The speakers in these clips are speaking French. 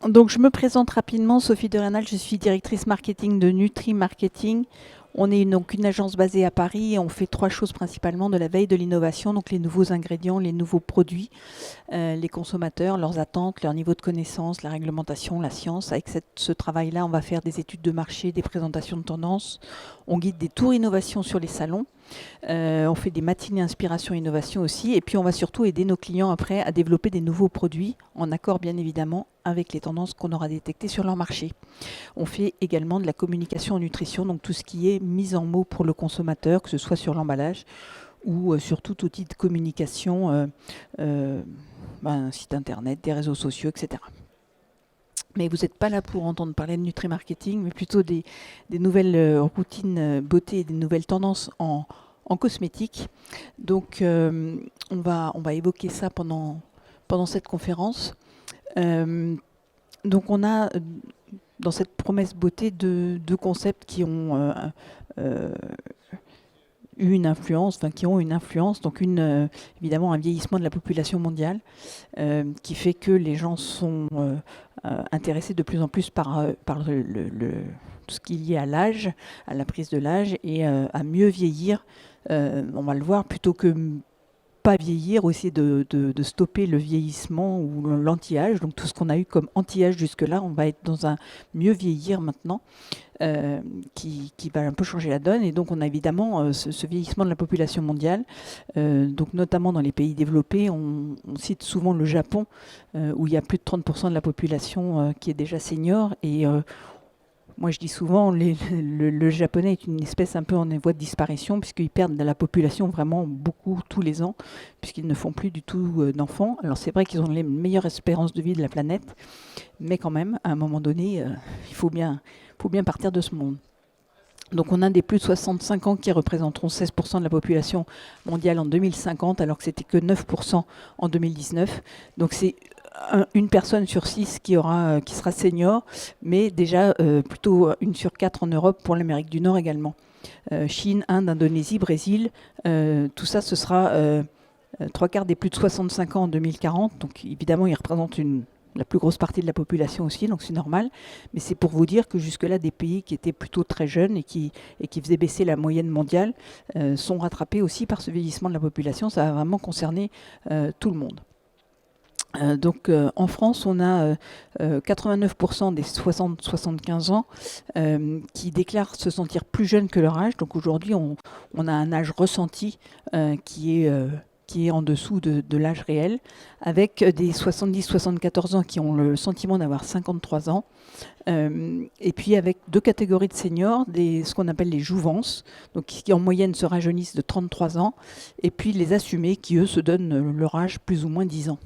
Donc, je me présente rapidement, Sophie de Rénal, je suis directrice marketing de Nutri Marketing. On est donc une agence basée à Paris et on fait trois choses principalement: de la veille, de l'innovation, donc les nouveaux ingrédients, les nouveaux produits, les consommateurs, leurs attentes, leur niveau de connaissance, la réglementation, la science. Avec ce travail-là, on va faire des études de marché, des présentations de tendances, on guide des tours innovation sur les salons. On fait des matinées inspiration innovation aussi, et puis on va surtout aider nos clients après à développer des nouveaux produits en accord bien évidemment avec les tendances qu'on aura détectées sur leur marché. On fait également de la communication en nutrition, donc tout ce qui est mise en mots pour le consommateur, que ce soit sur l'emballage ou sur tout outil de communication, un site internet, des réseaux sociaux, etc. Mais vous n'êtes pas là pour entendre parler de Nutri-Marketing, mais plutôt des nouvelles routines beauté et des nouvelles tendances en cosmétique. Donc, on va évoquer ça pendant cette conférence. Donc, on a dans cette promesse beauté deux concepts qui ont eu une influence, enfin qui ont une influence. Donc, évidemment, un vieillissement de la population mondiale qui fait que les gens sont intéressés de plus en plus par tout ce qui est lié à l'âge, à la prise de l'âge et à mieux vieillir. On va le voir, plutôt que pas vieillir, ou essayer de stopper le vieillissement ou l'anti-âge. Donc tout ce qu'on a eu comme anti-âge jusque-là, on va être dans un mieux vieillir maintenant, qui va un peu changer la donne. Et donc on a évidemment ce vieillissement de la population mondiale, donc notamment dans les pays développés. On cite souvent le Japon, où il y a plus de 30% de la population qui est déjà senior. Et moi, je dis souvent, le japonais est une espèce un peu en voie de disparition, puisqu'ils perdent de la population vraiment beaucoup tous les ans, puisqu'ils ne font plus du tout d'enfants. Alors c'est vrai qu'ils ont les meilleures espérances de vie de la planète, mais quand même, à un moment donné, il faut bien partir de ce monde. Donc on a des plus de 65 ans qui représenteront 16% de la population mondiale en 2050, alors que c'était que 9% en 2019. Donc c'est une personne sur 6 qui sera senior, mais déjà plutôt une sur 4 en Europe, pour l'Amérique du Nord également. Chine, Inde, Indonésie, Brésil, tout ça, ce sera trois quarts des plus de 65 ans en 2040. Donc évidemment, ils représentent la plus grosse partie de la population aussi, donc c'est normal. Mais c'est pour vous dire que jusque-là, des pays qui étaient plutôt très jeunes et qui faisaient baisser la moyenne mondiale sont rattrapés aussi par ce vieillissement de la population. Ça va vraiment concerner tout le monde. Donc en France, on a 89% des 60-75 ans qui déclarent se sentir plus jeunes que leur âge. Donc aujourd'hui, on a un âge ressenti qui est en dessous de l'âge réel, avec des 70-74 ans qui ont le sentiment d'avoir 53 ans. Et puis avec deux catégories de seniors, ce qu'on appelle les jouvences, donc qui en moyenne se rajeunissent de 33 ans, et puis les assumés qui, eux, se donnent leur âge plus ou moins 10 ans.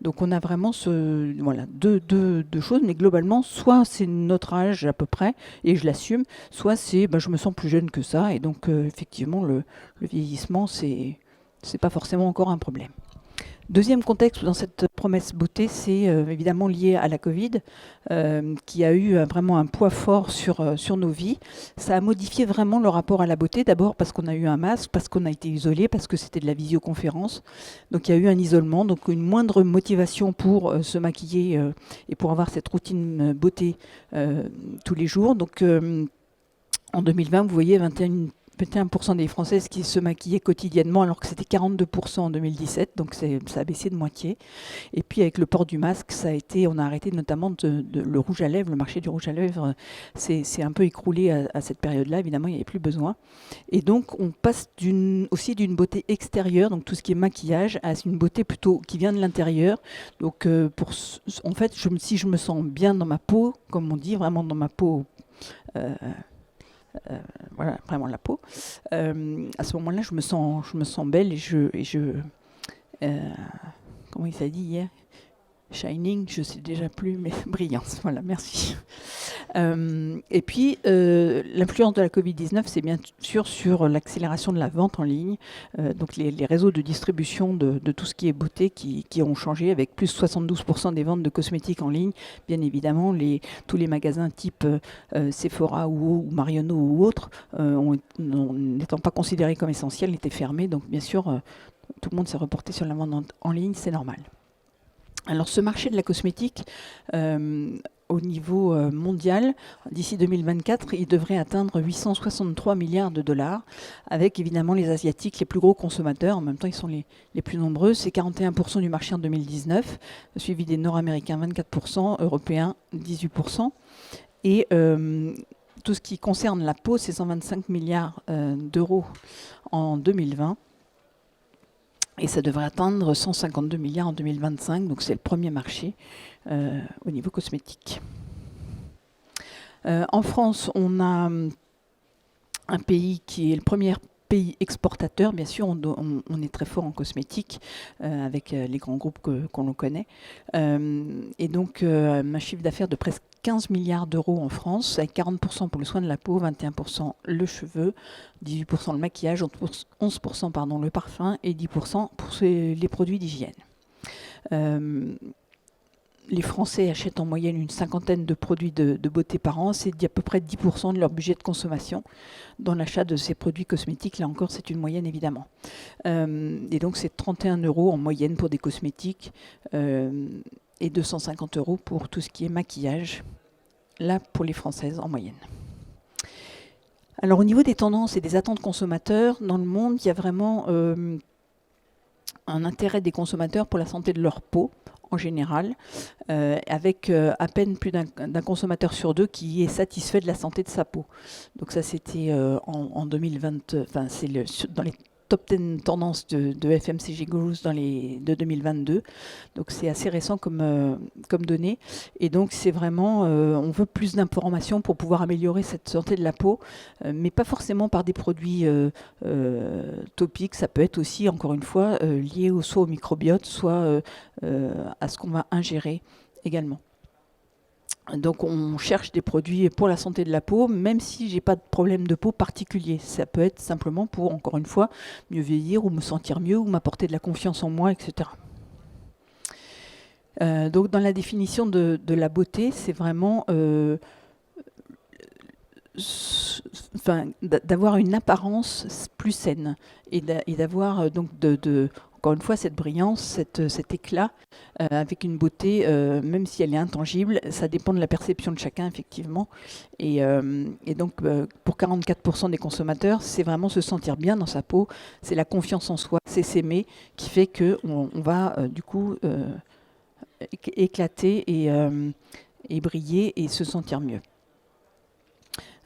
Donc on a vraiment deux choses, mais globalement, soit c'est notre âge à peu près, et je l'assume, soit c'est je me sens plus jeune que ça, et donc effectivement le vieillissement, c'est pas forcément encore un problème. Deuxième contexte dans cette promesse beauté, c'est évidemment lié à la Covid, qui a eu vraiment un poids fort sur nos vies. Ça a modifié vraiment le rapport à la beauté, d'abord parce qu'on a eu un masque, parce qu'on a été isolé, parce que c'était de la visioconférence. Donc il y a eu un isolement, donc une moindre motivation pour se maquiller et pour avoir cette routine beauté tous les jours. Donc en 2020, vous voyez, 21% des Françaises qui se maquillaient quotidiennement, alors que c'était 42% en 2017, donc ça a baissé de moitié. Et puis avec le port du masque, on a arrêté notamment le rouge à lèvres, le marché du rouge à lèvres s'est un peu écroulé à cette période-là, évidemment il n'y avait plus besoin. Et donc on passe aussi d'une beauté extérieure, donc tout ce qui est maquillage, à une beauté plutôt qui vient de l'intérieur. Donc en fait, si je me sens bien dans ma peau, comme on dit, vraiment dans ma peau, voilà, vraiment la peau. À ce moment-là, je me sens belle comment il s'est dit hier? Shining, je sais déjà plus, mais brillance. Voilà, merci. Et puis, l'influence de la Covid-19, c'est bien sûr sur l'accélération de la vente en ligne. Donc, les réseaux de distribution de tout ce qui est beauté qui ont changé, avec plus de 72% des ventes de cosmétiques en ligne. Bien évidemment, tous les magasins type Sephora ou Marionneau ou autres, n'étant pas considérés comme essentiels, étaient fermés. Donc, bien sûr, tout le monde s'est reporté sur la vente en ligne, c'est normal. Alors ce marché de la cosmétique, au niveau mondial, d'ici 2024, il devrait atteindre 863 milliards de dollars, avec évidemment les Asiatiques les plus gros consommateurs. En même temps, ils sont les plus nombreux. C'est 41% du marché en 2019, suivi des Nord-Américains 24%, Européens 18%. Et tout ce qui concerne la peau, c'est 125 milliards d'euros en 2020. Et ça devrait atteindre 152 milliards en 2025, donc c'est le premier marché au niveau cosmétique. En France, on a un pays qui est le premier pays exportateur. Bien sûr, on est très fort en cosmétique avec les grands groupes qu'on connaît. Et donc, un chiffre d'affaires de presque 15 milliards d'euros en France, avec 40% pour le soin de la peau, 21% le cheveu, 18% le maquillage, 11% pardon, le parfum et 10% pour les produits d'hygiène. Les Français achètent en moyenne une cinquantaine de produits de beauté par an. C'est à peu près 10% de leur budget de consommation dans l'achat de ces produits cosmétiques. Là encore, c'est une moyenne évidemment. Et donc, c'est 31 € en moyenne pour des cosmétiques et 250 € pour tout ce qui est maquillage. Là, pour les Françaises en moyenne. Alors, au niveau des tendances et des attentes consommateurs, dans le monde, il y a vraiment un intérêt des consommateurs pour la santé de leur peau en général, avec à peine plus d'un consommateur sur deux qui est satisfait de la santé de sa peau. Donc ça, c'était en 2020, enfin c'est dans les top 10 tendances de FMCG Gurus de 2022. Donc c'est assez récent comme données. Et donc c'est vraiment, on veut plus d'informations pour pouvoir améliorer cette santé de la peau, mais pas forcément par des produits topiques. Ça peut être aussi, encore une fois, lié soit au microbiote, soit à ce qu'on va ingérer également. Donc on cherche des produits pour la santé de la peau, même si j'ai pas de problème de peau particulier. Ça peut être simplement pour, encore une fois, mieux vieillir ou me sentir mieux ou m'apporter de la confiance en moi, etc. Donc dans la définition de la beauté, c'est vraiment d'avoir une apparence plus saine et d'avoir donc encore une fois, cette brillance, cet éclat, avec une beauté, même si elle est intangible, ça dépend de la perception de chacun, effectivement. Et donc, pour 44% des consommateurs, c'est vraiment se sentir bien dans sa peau, c'est la confiance en soi, c'est s'aimer, qui fait qu'on va, du coup, éclater et briller et se sentir mieux.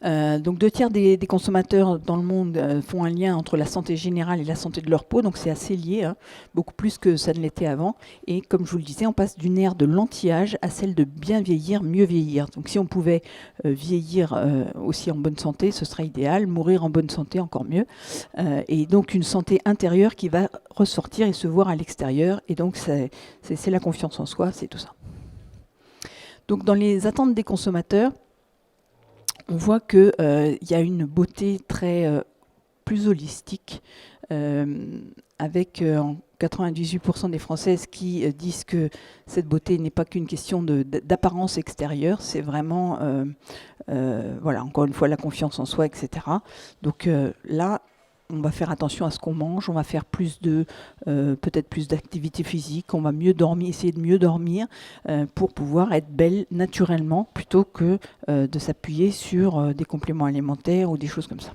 Donc 2/3 des consommateurs dans le monde font un lien entre la santé générale et la santé de leur peau, donc c'est assez lié, hein, beaucoup plus que ça ne l'était avant. Et comme je vous le disais, on passe d'une ère de l'anti-âge à celle de bien vieillir, mieux vieillir. Donc si on pouvait vieillir aussi en bonne santé, ce serait idéal, mourir en bonne santé encore mieux. Et donc une santé intérieure qui va ressortir et se voir à l'extérieur. Et donc c'est la confiance en soi, c'est tout ça. Donc dans les attentes des consommateurs, on voit qu'il y a une beauté plus holistique, avec 98% des Françaises qui disent que cette beauté n'est pas qu'une question d'apparence extérieure, c'est vraiment, voilà, encore une fois, la confiance en soi, etc. Donc là, on va faire attention à ce qu'on mange, on va faire peut-être plus d'activité physique, on va mieux dormir, essayer de mieux dormir pour pouvoir être belle naturellement plutôt que de s'appuyer sur des compléments alimentaires ou des choses comme ça.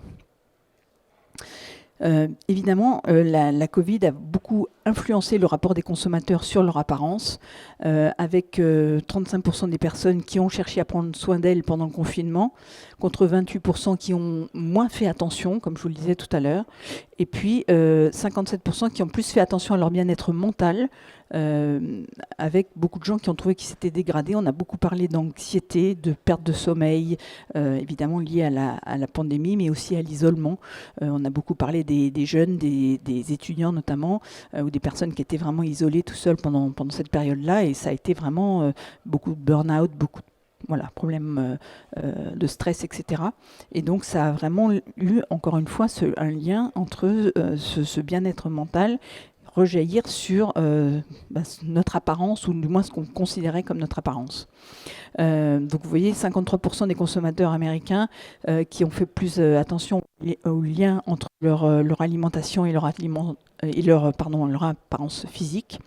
Évidemment, la Covid a beaucoup influencé le rapport des consommateurs sur leur apparence, avec 35% des personnes qui ont cherché à prendre soin d'elles pendant le confinement, contre 28% qui ont moins fait attention, comme je vous le disais tout à l'heure, et puis 57% qui ont plus fait attention à leur bien-être mental, avec beaucoup de gens qui ont trouvé qu'ils s'étaient dégradés. On a beaucoup parlé d'anxiété, de perte de sommeil, évidemment liée à la pandémie, mais aussi à l'isolement. On a beaucoup parlé des jeunes, des étudiants notamment, ou des personnes qui étaient vraiment isolées tout seuls pendant cette période-là, et ça a été vraiment beaucoup de burn-out, beaucoup de problèmes de stress, etc. Et donc ça a vraiment eu, encore une fois, un lien entre ce bien-être mental rejaillir sur notre apparence, ou du moins ce qu'on considérait comme notre apparence. Donc vous voyez, 53% des consommateurs américains qui ont fait plus attention au lien entre leur alimentation et leur apparence physique.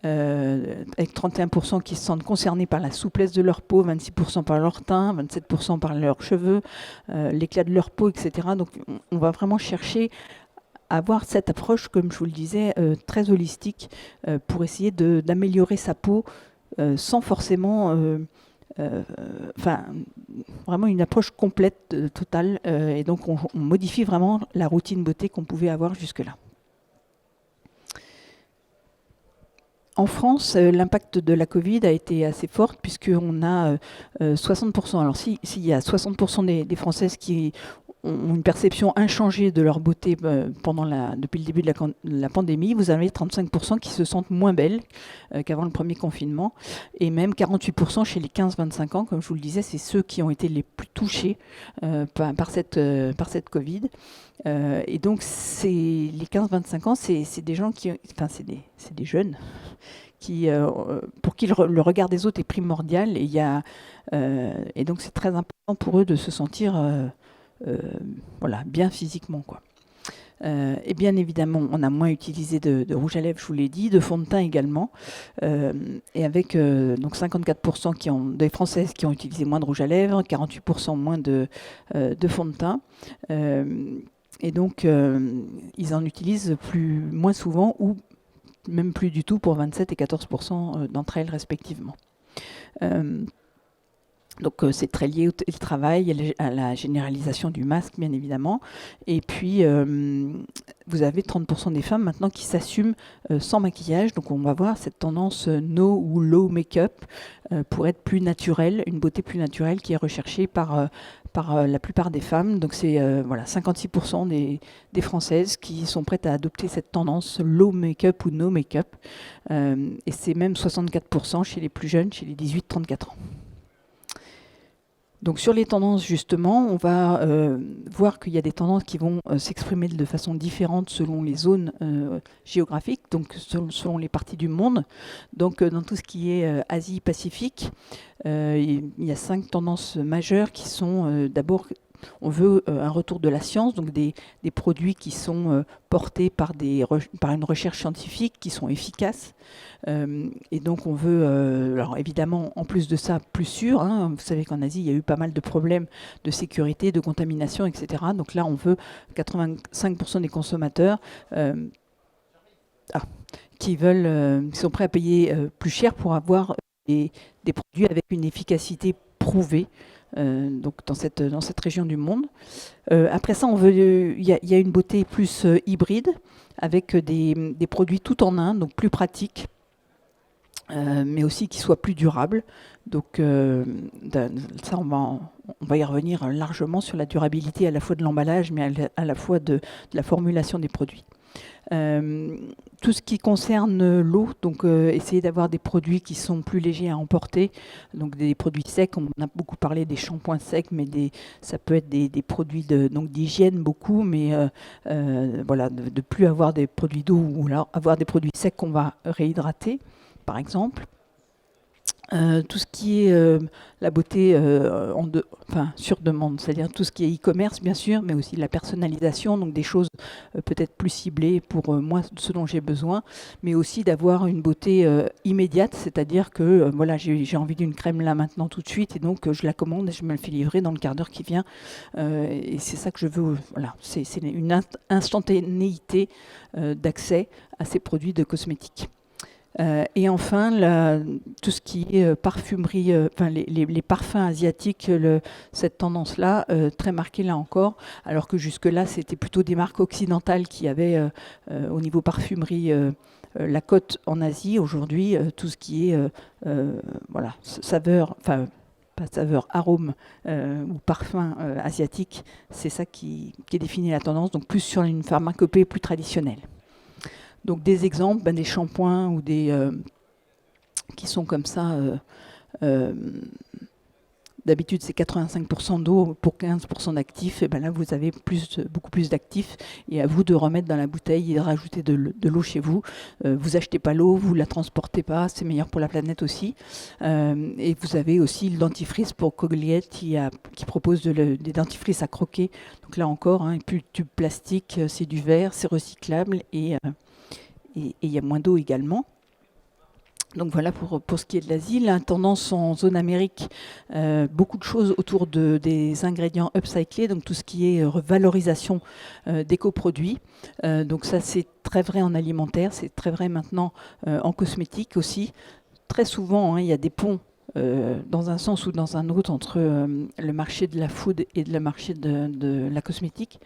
Avec 31% qui se sentent concernés par la souplesse de leur peau, 26% par leur teint, 27% par leurs cheveux, l'éclat de leur peau, etc. Donc on va vraiment chercher à avoir cette approche, comme je vous le disais, très holistique pour essayer d'améliorer sa peau sans forcément... vraiment une approche complète, totale, et donc on modifie vraiment la routine beauté qu'on pouvait avoir jusque-là. En France, l'impact de la Covid a été assez fort puisqu'on a 60%. Alors s'il y a 60% des Françaises qui ont une perception inchangée de leur beauté depuis le début de la pandémie, vous avez 35% qui se sentent moins belles qu'avant le premier confinement, et même 48% chez les 15-25 ans, comme je vous le disais, c'est ceux qui ont été les plus touchés par cette Covid. Et donc les 15-25 ans, c'est des gens c'est des jeunes pour qui le regard des autres est primordial, et donc c'est très important pour eux de se sentir bien physiquement, quoi. Et bien évidemment, on a moins utilisé de rouge à lèvres, je vous l'ai dit, de fond de teint également, et avec donc 54% des Françaises qui ont utilisé moins de rouge à lèvres, 48% moins de fond de teint, et donc ils en utilisent moins souvent, ou même plus du tout pour 27 et 14% d'entre elles respectivement. Donc c'est très lié au télétravail, à la généralisation du masque, bien évidemment. Et puis, vous avez 30% des femmes maintenant qui s'assument sans maquillage. Donc on va voir cette tendance no ou low make-up pour être plus naturelle, une beauté plus naturelle qui est recherchée par la plupart des femmes. Donc c'est 56% des Françaises qui sont prêtes à adopter cette tendance low make-up ou no make-up. Et c'est même 64% chez les plus jeunes, chez les 18-34 ans. Donc sur les tendances, justement, on va voir qu'il y a des tendances qui vont s'exprimer de façon différente selon les zones géographiques, donc selon les parties du monde. Donc dans tout ce qui est Asie-Pacifique, il y a 5 tendances majeures qui sont d'abord... On veut un retour de la science, donc des produits qui sont portés par une recherche scientifique, qui sont efficaces. Et donc on veut, alors évidemment, en plus de ça, plus sûr. Vous savez qu'en Asie, il y a eu pas mal de problèmes de sécurité, de contamination, etc. Donc là, on veut 85% des consommateurs qui sont prêts à payer plus cher pour avoir des produits avec une efficacité prouvée. Donc dans cette région du monde. Après ça, il y a une beauté plus hybride, avec des produits tout en un, donc plus pratiques, mais aussi qui soient plus durables. Donc ça, on va y revenir largement sur la durabilité à la fois de l'emballage, mais à la fois de la formulation des produits. Tout ce qui concerne l'eau, donc essayer d'avoir des produits qui sont plus légers à emporter, donc des produits secs. On a beaucoup parlé des shampoings secs, mais ça peut être des produits d'hygiène beaucoup, mais de plus avoir des produits d'eau, ou alors avoir des produits secs qu'on va réhydrater, par exemple. Tout ce qui est la beauté sur demande, c'est-à-dire tout ce qui est e-commerce, bien sûr, mais aussi la personnalisation, donc des choses peut-être plus ciblées pour moi, ce dont j'ai besoin, mais aussi d'avoir une beauté immédiate, c'est-à-dire que j'ai envie d'une crème là maintenant tout de suite, et donc je la commande et je me le fais livrer dans le quart d'heure qui vient, et c'est ça que je veux. Voilà, c'est une instantanéité d'accès à ces produits de cosmétiques. Et enfin, tout ce qui est parfumerie, les parfums asiatiques, cette tendance-là, très marquée là encore, alors que jusque-là, c'était plutôt des marques occidentales qui avaient, au niveau parfumerie, la cote en Asie. Aujourd'hui, tout ce qui est saveur, pas saveur, arôme ou parfum asiatique, c'est ça qui définit la tendance, donc plus sur une pharmacopée plus traditionnelle. Donc des exemples, des shampoings ou qui sont comme ça, d'habitude c'est 85% d'eau pour 15% d'actifs, et ben là vous avez beaucoup plus d'actifs, et à vous de remettre dans la bouteille et de rajouter de l'eau chez vous. Vous achetez pas l'eau, vous la transportez pas, c'est meilleur pour la planète aussi. Et vous avez aussi le dentifrice pour Colgate qui propose des dentifrices à croquer. Donc là encore, hein, plus de tube plastique, c'est du verre, c'est recyclable, et il y a moins d'eau également. Donc voilà pour ce qui est de l'Asie. La tendance en zone Amérique, beaucoup de choses autour des ingrédients upcyclés, donc tout ce qui est valorisation d'éco-produits. Donc ça, c'est très vrai en alimentaire, c'est très vrai maintenant en cosmétique aussi. Très souvent, hein, il y a des ponts dans un sens ou dans un autre entre le marché de la food et le marché de la cosmétique.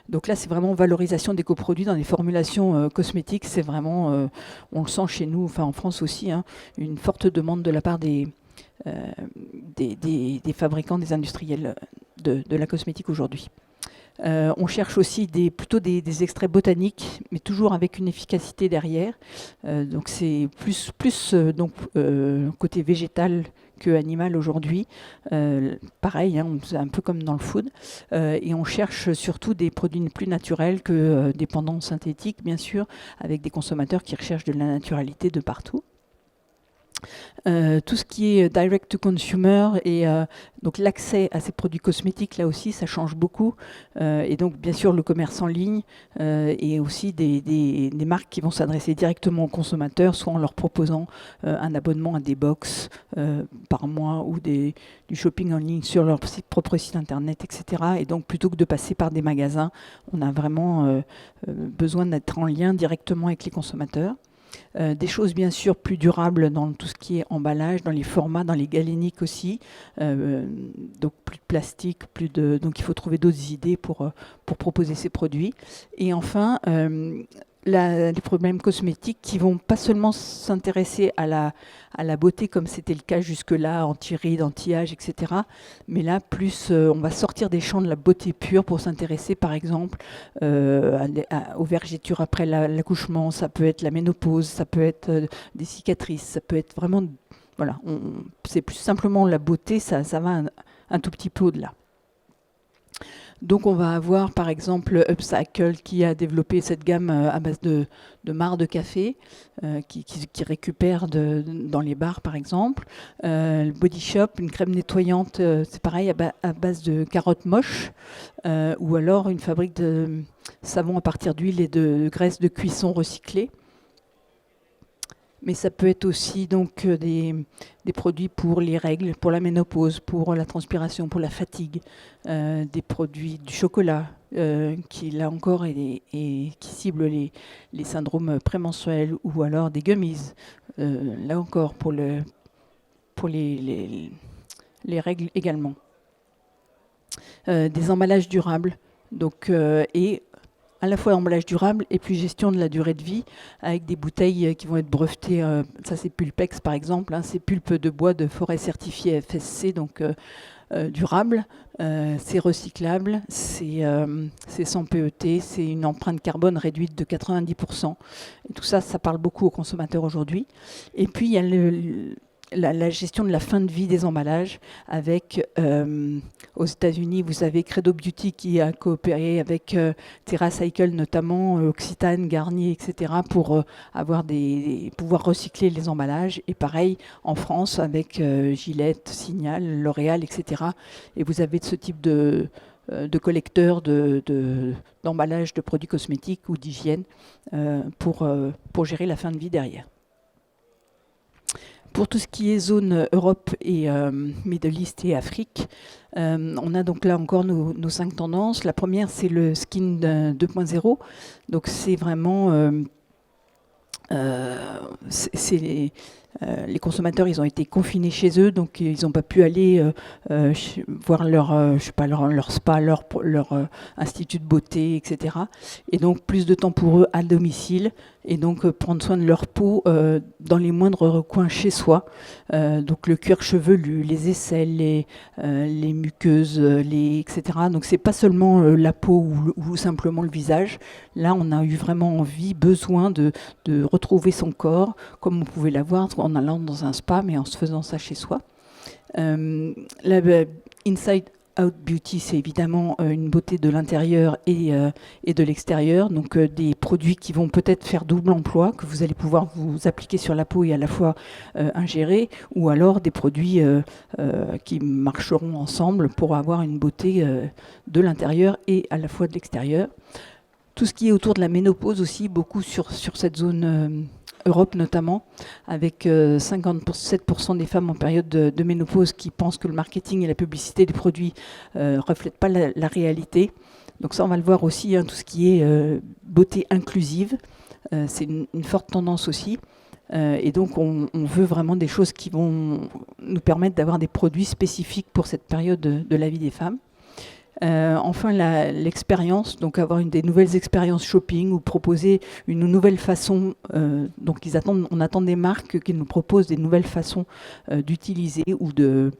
Donc là, c'est vraiment valorisation des coproduits dans les formulations cosmétiques. C'est vraiment, on le sent chez nous, enfin en France aussi, hein, une forte demande de la part des fabricants, des industriels de la cosmétique aujourd'hui. On cherche aussi plutôt des extraits botaniques, mais toujours avec une efficacité derrière. Donc c'est plus côté végétal que animal aujourd'hui. Pareil, hein, c'est un peu comme dans le food. Et on cherche surtout des produits plus naturels que des pendants synthétiques, bien sûr, avec des consommateurs qui recherchent de la naturalité de partout. Tout ce qui est direct to consumer et donc l'accès à ces produits cosmétiques, là aussi, ça change beaucoup. Et donc, bien sûr, le commerce en ligne et aussi des marques qui vont s'adresser directement aux consommateurs, soit en leur proposant un abonnement à des box par mois ou du shopping en ligne sur leur propre site internet, etc. Et donc, plutôt que de passer par des magasins, on a vraiment besoin d'être en lien directement avec les consommateurs. Des choses bien sûr plus durables dans tout ce qui est emballage, dans les formats, dans les galéniques aussi. Donc plus de plastique, donc il faut trouver d'autres idées pour proposer ces produits. Et enfin, les problèmes cosmétiques qui vont pas seulement s'intéresser à la beauté comme c'était le cas jusque-là, anti-rides, anti-âge, etc. Mais là, plus on va sortir des champs de la beauté pure pour s'intéresser par exemple aux vergetures après l'accouchement, ça peut être la ménopause, ça peut être des cicatrices, ça peut être vraiment... Voilà, c'est plus simplement la beauté, ça va un tout petit peu au-delà. Donc on va avoir par exemple Upcycle qui a développé cette gamme à base de marc de café qui récupère dans les bars par exemple. Le Body Shop, une crème nettoyante, c'est pareil à base de carottes moches. Ou alors une fabrique de savon à partir d'huile et de graisse de cuisson recyclée. Mais ça peut être aussi donc des produits pour les règles, pour la ménopause, pour la transpiration, pour la fatigue, des produits du chocolat qui là encore qui ciblent les syndromes prémenstruels, ou alors des gummies, là encore pour les règles également. Des emballages durables, donc et à la fois emballage durable et puis gestion de la durée de vie avec des bouteilles qui vont être brevetées. Ça, c'est Pulpex, par exemple. Hein, c'est pulpe de bois de forêt certifiée FSC, donc durable. C'est recyclable, c'est sans PET, c'est une empreinte carbone réduite de 90%. Et tout ça, ça parle beaucoup aux consommateurs aujourd'hui. Et puis, il y a la gestion de la fin de vie des emballages avec, aux États-Unis, vous avez Credo Beauty qui a coopéré avec TerraCycle notamment, Occitane, Garnier, etc. pour pouvoir recycler les emballages. Et pareil en France avec Gillette, Signal, L'Oréal, etc. Et vous avez ce type de collecteurs d'emballage de produits cosmétiques ou d'hygiène pour gérer la fin de vie derrière. Pour tout ce qui est zone Europe et Middle East et Afrique, on a donc là encore nos 5 tendances. La première, c'est le Skin 2.0. Donc c'est vraiment... les consommateurs, ils ont été confinés chez eux, donc ils n'ont pas pu aller voir leur spa, leur institut de beauté, etc. Et donc plus de temps pour eux à domicile, et donc prendre soin de leur peau dans les moindres recoins chez soi. Donc le cuir chevelu, les aisselles, les muqueuses, etc. Donc c'est pas seulement la peau ou simplement le visage. Là, on a eu vraiment besoin de retrouver son corps, comme on pouvait l'avoir en allant dans un spa, mais en se faisant ça chez soi. La Inside Out Beauty, c'est évidemment une beauté de l'intérieur et de l'extérieur, donc des produits qui vont peut-être faire double emploi, que vous allez pouvoir vous appliquer sur la peau et à la fois ingérer, ou alors des produits qui marcheront ensemble pour avoir une beauté de l'intérieur et à la fois de l'extérieur. Tout ce qui est autour de la ménopause aussi, beaucoup sur cette zone Europe notamment, avec 57% des femmes en période de ménopause qui pensent que le marketing et la publicité des produits ne reflètent pas la réalité. Donc ça, on va le voir aussi, hein, tout ce qui est beauté inclusive, c'est une forte tendance aussi. Et donc on veut vraiment des choses qui vont nous permettre d'avoir des produits spécifiques pour cette période de la vie des femmes. Enfin, l'expérience, donc avoir des nouvelles expériences shopping ou proposer une nouvelle façon. Donc, on attend des marques qui nous proposent des nouvelles façons d'utiliser ou de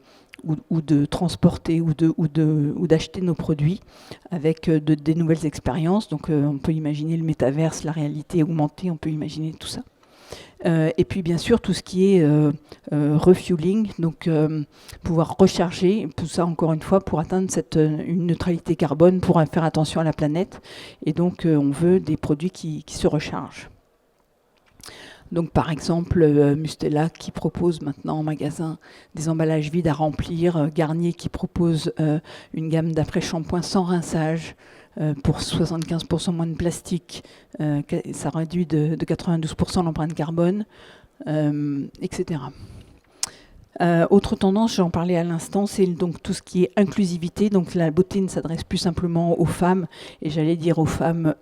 transporter ou d'acheter nos produits avec des nouvelles expériences. Donc, on peut imaginer le métaverse, la réalité augmentée, on peut imaginer tout ça. Et puis bien sûr tout ce qui est refueling, donc pouvoir recharger, tout ça encore une fois pour atteindre une neutralité carbone, pour faire attention à la planète, et donc on veut des produits qui se rechargent. Donc par exemple Mustela qui propose maintenant en magasin des emballages vides à remplir, Garnier qui propose une gamme d'après-shampoing sans rinçage, pour 75% moins de plastique, ça réduit de 92% l'empreinte carbone, etc. Autre tendance, j'en parlais à l'instant, c'est donc tout ce qui est inclusivité. Donc la beauté ne s'adresse plus simplement aux femmes, et j'allais dire aux femmes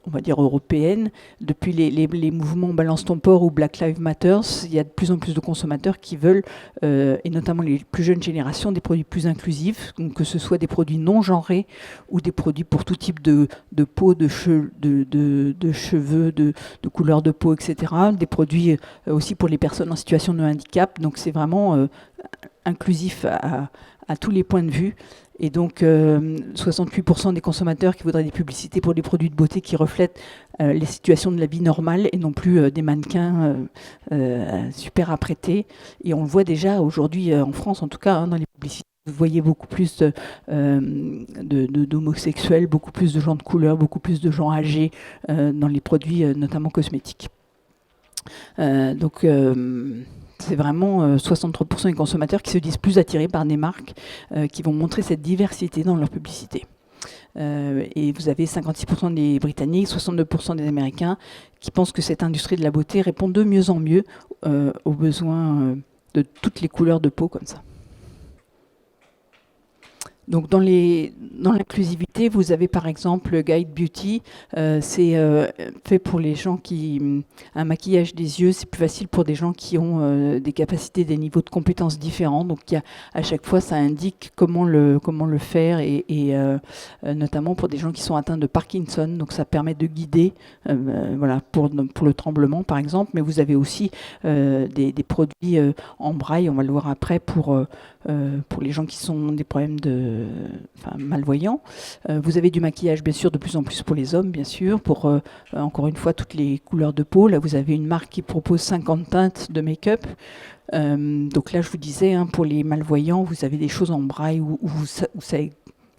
on va dire européenne. Depuis les mouvements Balance ton port ou Black Lives Matter, il y a de plus en plus de consommateurs qui veulent, et notamment les plus jeunes générations, des produits plus inclusifs, donc que ce soit des produits non genrés ou des produits pour tout type de peau, de cheveux, de couleur de peau, etc. Des produits aussi pour les personnes en situation de handicap. Donc c'est vraiment inclusif à tous les points de vue. Et donc 68% des consommateurs qui voudraient des publicités pour des produits de beauté qui reflètent les situations de la vie normale et non plus des mannequins super apprêtés. Et on le voit déjà aujourd'hui en France, en tout cas, hein, dans les publicités. Vous voyez beaucoup plus d'homosexuels, beaucoup plus de gens de couleur, beaucoup plus de gens âgés dans les produits notamment cosmétiques. C'est vraiment 63% des consommateurs qui se disent plus attirés par des marques qui vont montrer cette diversité dans leur publicité. Et vous avez 56% des Britanniques, 62% des Américains qui pensent que cette industrie de la beauté répond de mieux en mieux aux besoins de toutes les couleurs de peau comme ça. Donc dans l'inclusivité, vous avez par exemple Guide Beauty, c'est fait pour les gens qui... Un maquillage des yeux, c'est plus facile pour des gens qui ont des capacités, des niveaux de compétences différents. Donc à chaque fois, ça indique comment le faire, et notamment pour des gens qui sont atteints de Parkinson. Donc ça permet de guider, voilà, pour le tremblement par exemple. Mais vous avez aussi des produits en braille, on va le voir après, pour les gens qui ont des problèmes malvoyants. Vous avez du maquillage, bien sûr, de plus en plus pour les hommes, bien sûr, pour, encore une fois, toutes les couleurs de peau. Là, vous avez une marque qui propose 50 teintes de make-up. Donc là, je vous disais, hein, pour les malvoyants, vous avez des choses en braille où ça...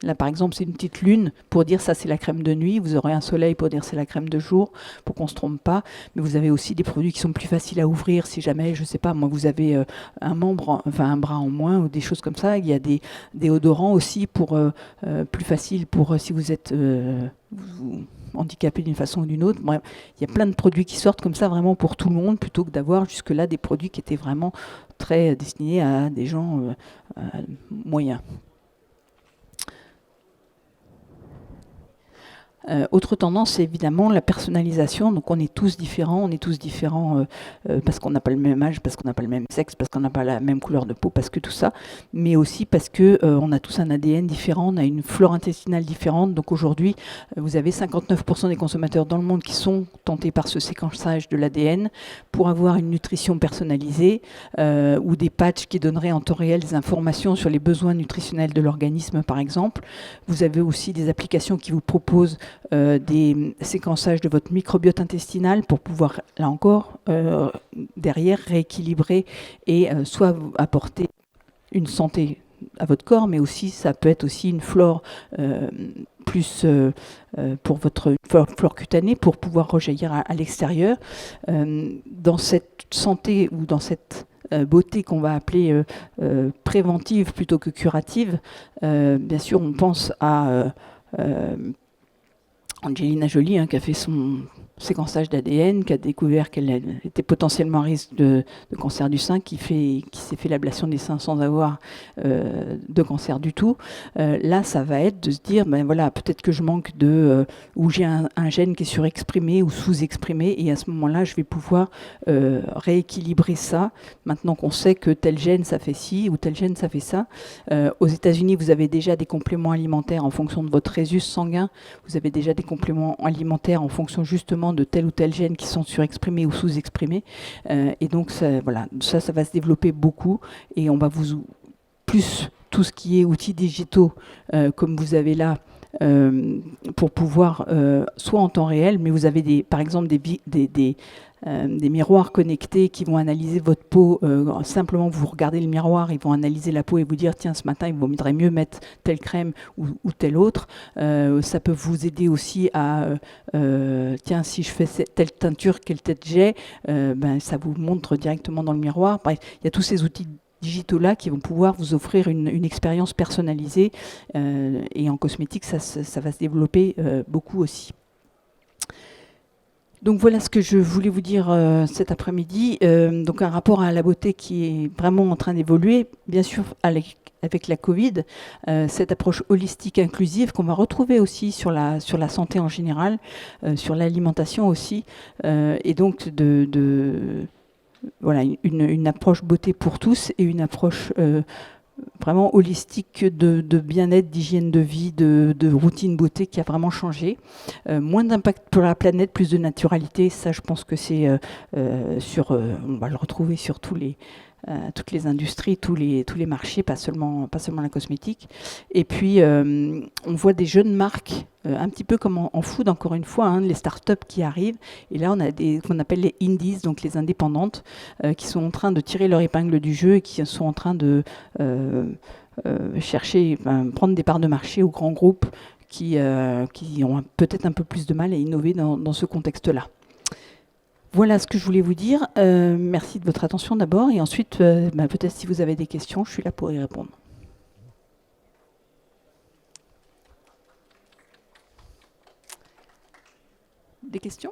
Là, par exemple, c'est une petite lune pour dire ça, c'est la crème de nuit. Vous aurez un soleil pour dire c'est la crème de jour, pour qu'on ne se trompe pas. Mais vous avez aussi des produits qui sont plus faciles à ouvrir si jamais, je ne sais pas, moi, vous avez un bras en moins ou des choses comme ça. Il y a des déodorants aussi pour plus facile pour si vous êtes handicapé d'une façon ou d'une autre. Bref, il y a plein de produits qui sortent comme ça vraiment pour tout le monde, plutôt que d'avoir jusque-là des produits qui étaient vraiment très destinés à des gens moyens. Autre tendance, c'est évidemment la personnalisation. Donc on est tous différents parce qu'on n'a pas le même âge, parce qu'on n'a pas le même sexe, parce qu'on n'a pas la même couleur de peau, parce que tout ça, mais aussi parce que on a tous un ADN différent, on a une flore intestinale différente. Donc aujourd'hui, vous avez 59% des consommateurs dans le monde qui sont tentés par ce séquençage de l'ADN pour avoir une nutrition personnalisée ou des patchs qui donneraient en temps réel des informations sur les besoins nutritionnels de l'organisme, par exemple. Vous avez aussi des applications qui vous proposent des séquençages de votre microbiote intestinal pour pouvoir, là encore, derrière rééquilibrer et soit apporter une santé à votre corps, mais aussi ça peut être aussi une flore plus pour votre flore cutanée pour pouvoir rejaillir à l'extérieur. Dans cette santé ou dans cette beauté qu'on va appeler préventive plutôt que curative, bien sûr on pense à Angelina Jolie, qui a fait son séquençage d'ADN, qui a découvert qu'elle était potentiellement à risque de cancer du sein, qui s'est fait l'ablation des seins sans avoir de cancer du tout. Là, ça va être de se dire, ben voilà, peut-être que je manque ou j'ai un gène qui est surexprimé ou sous-exprimé, et à ce moment-là, je vais pouvoir rééquilibrer ça. Maintenant qu'on sait que tel gène, ça fait ci, ou tel gène, ça fait ça. Aux États-Unis, vous avez déjà des compléments alimentaires en fonction de votre résus sanguin. Vous avez déjà des compléments alimentaires en fonction justement de tel ou tel gène qui sont surexprimés ou sous-exprimés. Et donc, ça va se développer beaucoup. Et on va plus tout ce qui est outils digitaux, comme vous avez là, pour pouvoir, soit en temps réel, mais vous avez par exemple des miroirs connectés qui vont analyser votre peau. Simplement, vous regardez le miroir, ils vont analyser la peau et vous dire tiens, ce matin, il vaudrait mieux mettre telle crème ou telle autre. Ça peut vous aider aussi à tiens, si je fais telle teinture, quelle tête j'ai, ça vous montre directement dans le miroir. Bref, il y a tous ces outils digitaux là qui vont pouvoir vous offrir une expérience personnalisée, et en cosmétique ça va se développer beaucoup aussi. Donc voilà ce que je voulais vous dire cet après-midi. Donc un rapport à la beauté qui est vraiment en train d'évoluer, bien sûr avec la Covid, cette approche holistique inclusive qu'on va retrouver aussi sur la santé en général, sur l'alimentation aussi, et donc voilà, une approche beauté pour tous et une approche vraiment holistique de bien-être, d'hygiène de vie, de routine beauté qui a vraiment changé. Moins d'impact pour la planète, plus de naturalité. Ça, je pense que c'est on va le retrouver sur toutes les industries, tous les marchés, pas seulement la cosmétique. Et puis, on voit des jeunes marques, un petit peu comme en food, encore une fois, les startups qui arrivent. Et là, on a qu'on appelle les indies, donc les indépendantes, qui sont en train de tirer leur épingle du jeu et qui sont en train de prendre des parts de marché aux grands groupes qui ont peut-être un peu plus de mal à innover dans ce contexte-là. Voilà ce que je voulais vous dire. Merci de votre attention d'abord. Et ensuite, peut-être si vous avez des questions, je suis là pour y répondre. Des questions ?